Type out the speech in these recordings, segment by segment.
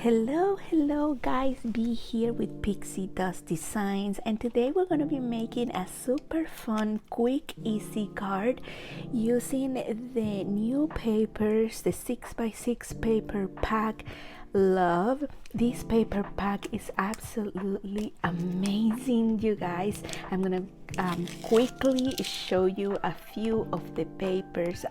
Hello guys, be here with Pixi Does Designs, and today we're going to be making a super fun, quick, easy card using the new papers, the 6x6 paper pack. Love this paper pack, is absolutely amazing, you guys. I'm gonna quickly show you a few of the papers.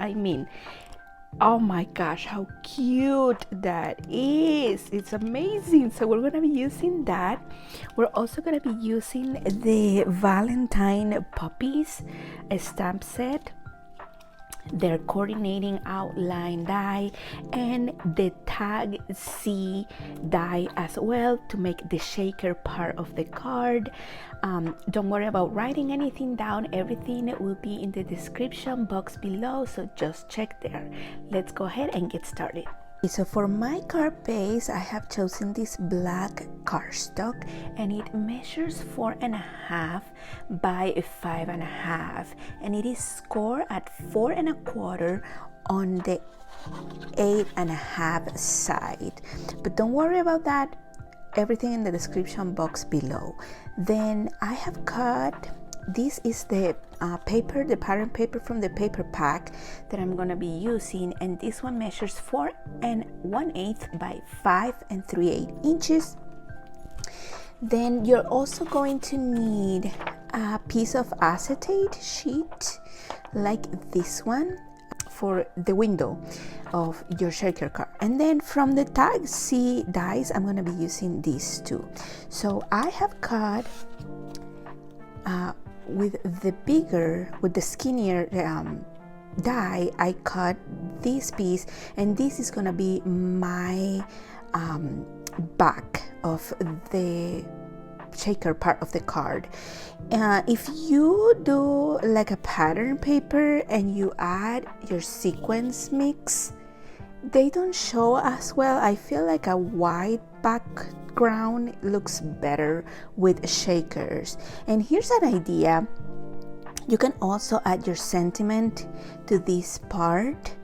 Oh my gosh, how cute that is. It's amazing. So we're going to be using that. We're also going to be using the Valentine puppies stamp set, their coordinating outline die, and the tag C die as well to make the shaker part of the card. Don't worry about writing anything down. Everything will be in the description box below, so just check there. Let's go ahead and get started. So for my card base, I have chosen this black cardstock, and it measures 4.5 by 5.5, and it is scored at 4.25 on the 8.5 side. But don't worry about that. Everything in the description box below. Then I have cut. This is the paper, the pattern paper from the paper pack that I'm going to be using, and this one measures 4 1/8 by 5 3/8 inches. Then you're also going to need a piece of acetate sheet like this one for the window of your shaker card. And then from the tag C dies, I'm going to be using these two. So I have cut with the skinnier die, I cut this piece, and this is gonna be my back of the shaker part of the card. If you do like a pattern paper and you add your sequence mix, they don't show as well. I feel like a white background looks better with shakers. And here's an idea. You can also add your sentiment to this part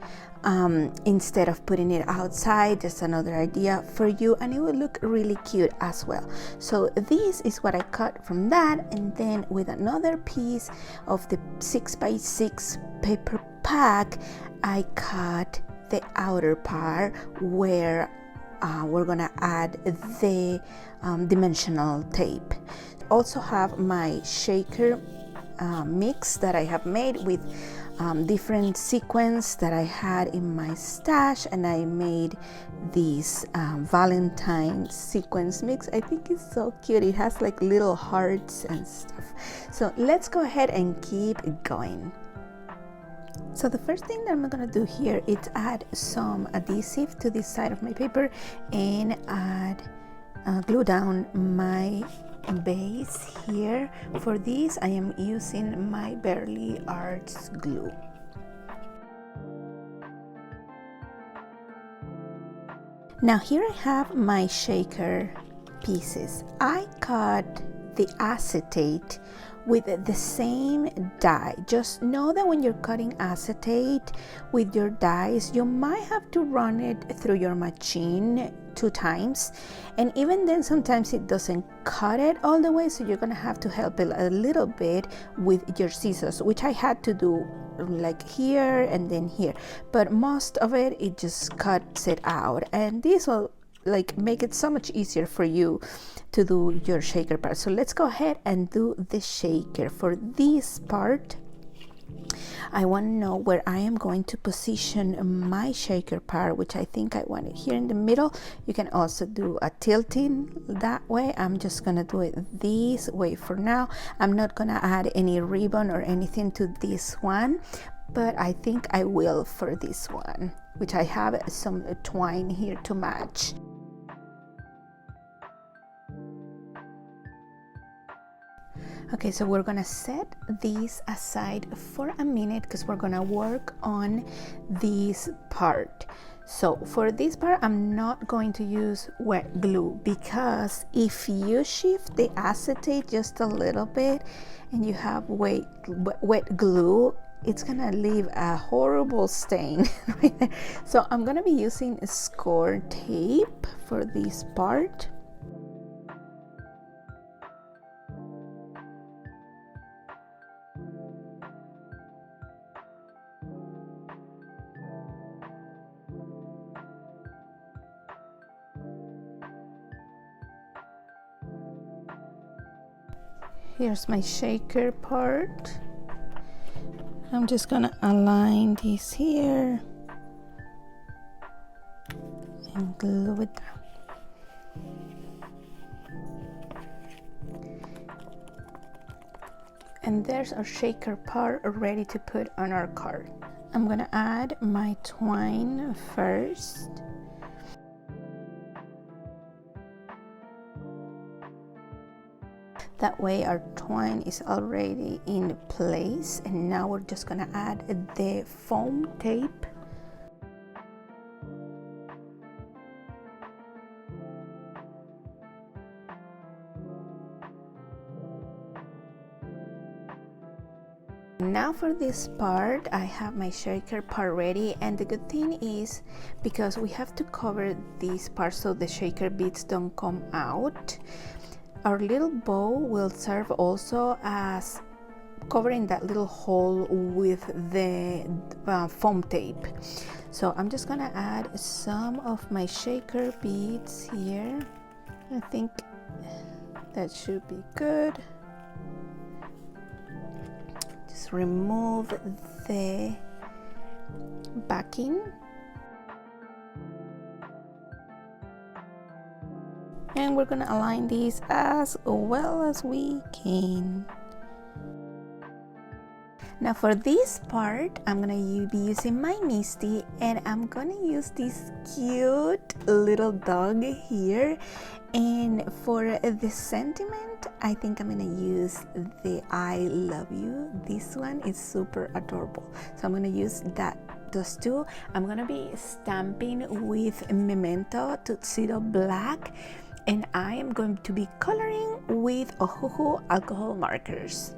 instead of putting it outside. Just another idea for you, and it will look really cute as well. So this is what I cut from that, and then with another piece of the 6x6 paper pack, I cut the outer part where we're gonna add the dimensional tape. Also have my shaker mix that I have made with different sequins that I had in my stash, and I made this Valentine sequence mix. I think it's so cute. It has like little hearts and stuff. So let's go ahead and keep going. So the first thing that I'm gonna do here is add some adhesive to this side of my paper and add glue down my base here. For this, I am using my Barely Arts glue. Now here I have my shaker pieces. I cut the acetate with the same die. Just know that when you're cutting acetate with your dies, you might have to run it through your machine 2 times, and even then sometimes it doesn't cut it all the way, so you're gonna have to help it a little bit with your scissors, which I had to do like here and then here, but most of it just cuts it out, and this will like make it so much easier for you to do your shaker part. So let's go ahead and do the shaker. For this part, I want to know where I am going to position my shaker part, which I think I want it here in the middle. You can also do a tilting that way. I'm just gonna do it this way for now. I'm not gonna add any ribbon or anything to this one, but I think I will for this one, which I have some twine here to match. Okay, so we're gonna set these aside for a minute because we're gonna work on this part. So for this part, I'm not going to use wet glue, because if you shift the acetate just a little bit and you have wet glue, it's gonna leave a horrible stain right there. So I'm gonna be using a score tape for this part. Here's my shaker part. I'm just gonna align this here and glue it down. And there's our shaker part ready to put on our card. I'm gonna add my twine first. That way our twine is already in place, and now we're just gonna add the foam tape. Now for this part, I have my shaker part ready, and the good thing is because we have to cover this part so the shaker beads don't come out, our little bow will serve also as covering that little hole with the foam tape. So I'm just gonna add some of my shaker beads here. I think that should be good. Just remove the backing. And we're gonna align these as well as we can. Now for this part, I'm gonna be using my Misty, and I'm gonna use this cute little dog here. And for the sentiment, I think I'm gonna use the I love you. This one is super adorable. So I'm gonna use those two. I'm gonna be stamping with Memento Tuxedo Black, and I am going to be coloring with OHUHU alcohol markers.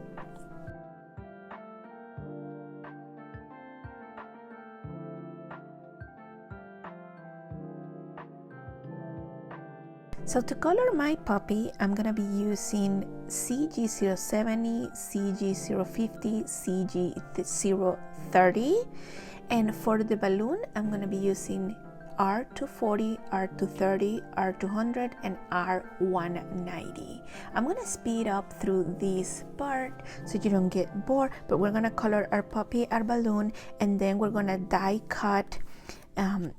So to color my puppy, I'm gonna be using CG070, CG050, CG030, and for the balloon, I'm gonna be using R240, R230, R200, and R190. I'm gonna speed up through this part so you don't get bored, but we're gonna color our puppy, our balloon, and then we're gonna die cut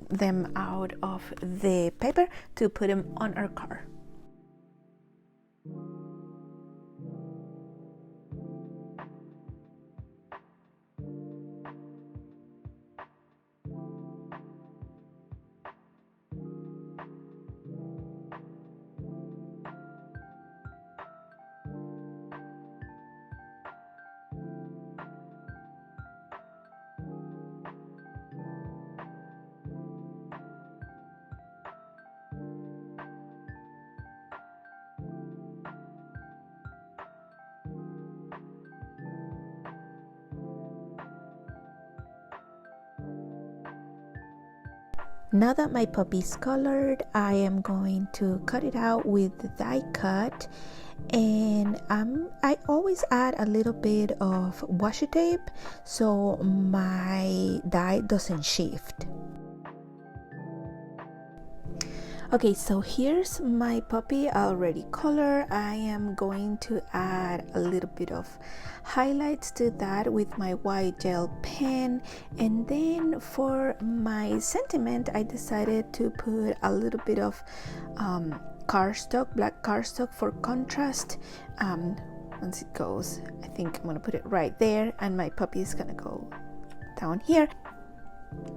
them out of the paper to put them on our card. Now that my puppy is colored, I am going to cut it out with the die cut, and I always add a little bit of washi tape so my die doesn't shift. Okay, so here's my puppy already colored. I am going to add a little bit of highlights to that with my white gel pen, and then for my sentiment, I decided to put a little bit of cardstock, black cardstock for contrast. Once it goes, I think I'm gonna put it right there, and my puppy is gonna go down here.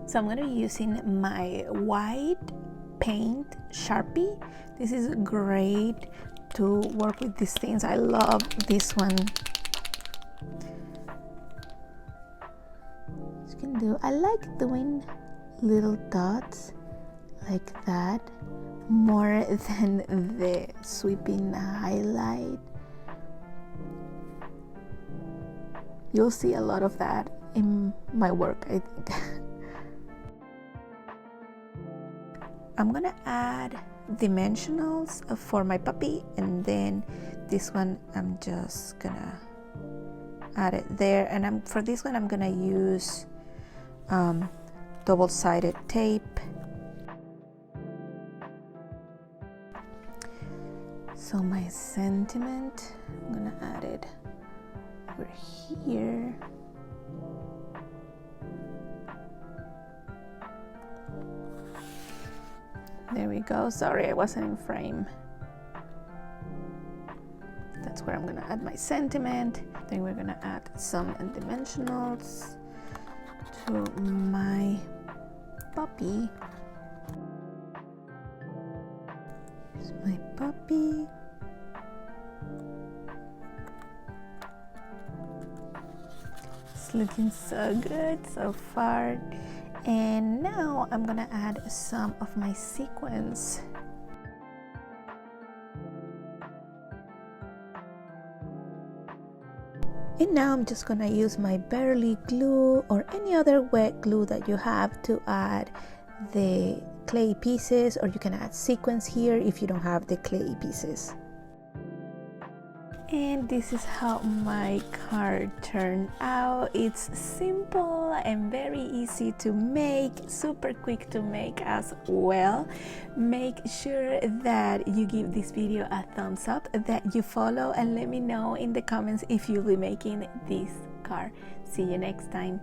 So I'm gonna be using my white paint Sharpie. This is great to work with these things. I love this one. You can do, I like doing little dots like that more than the sweeping highlight. You'll see a lot of that in my work, I think. I'm gonna add dimensionals for my puppy, and then this one I'm just gonna add it there, and for this one I'm gonna use double-sided tape. So my sentiment, I'm gonna add it over here. There we go. Sorry, I wasn't in frame. That's where I'm gonna add my sentiment. Then we're gonna add some dimensionals to my puppy. Here's my puppy. It's looking so good so far. And now I'm gonna add some of my sequins. And now I'm just gonna use my Barely glue or any other wet glue that you have to add the clay pieces, or you can add sequins here if you don't have the clay pieces. And this is how my card turned out. It's simple and very easy to make, super quick to make as well. Make sure that you give this video a thumbs up, that you follow, and let me know in the comments if you'll be making this card. See you next time.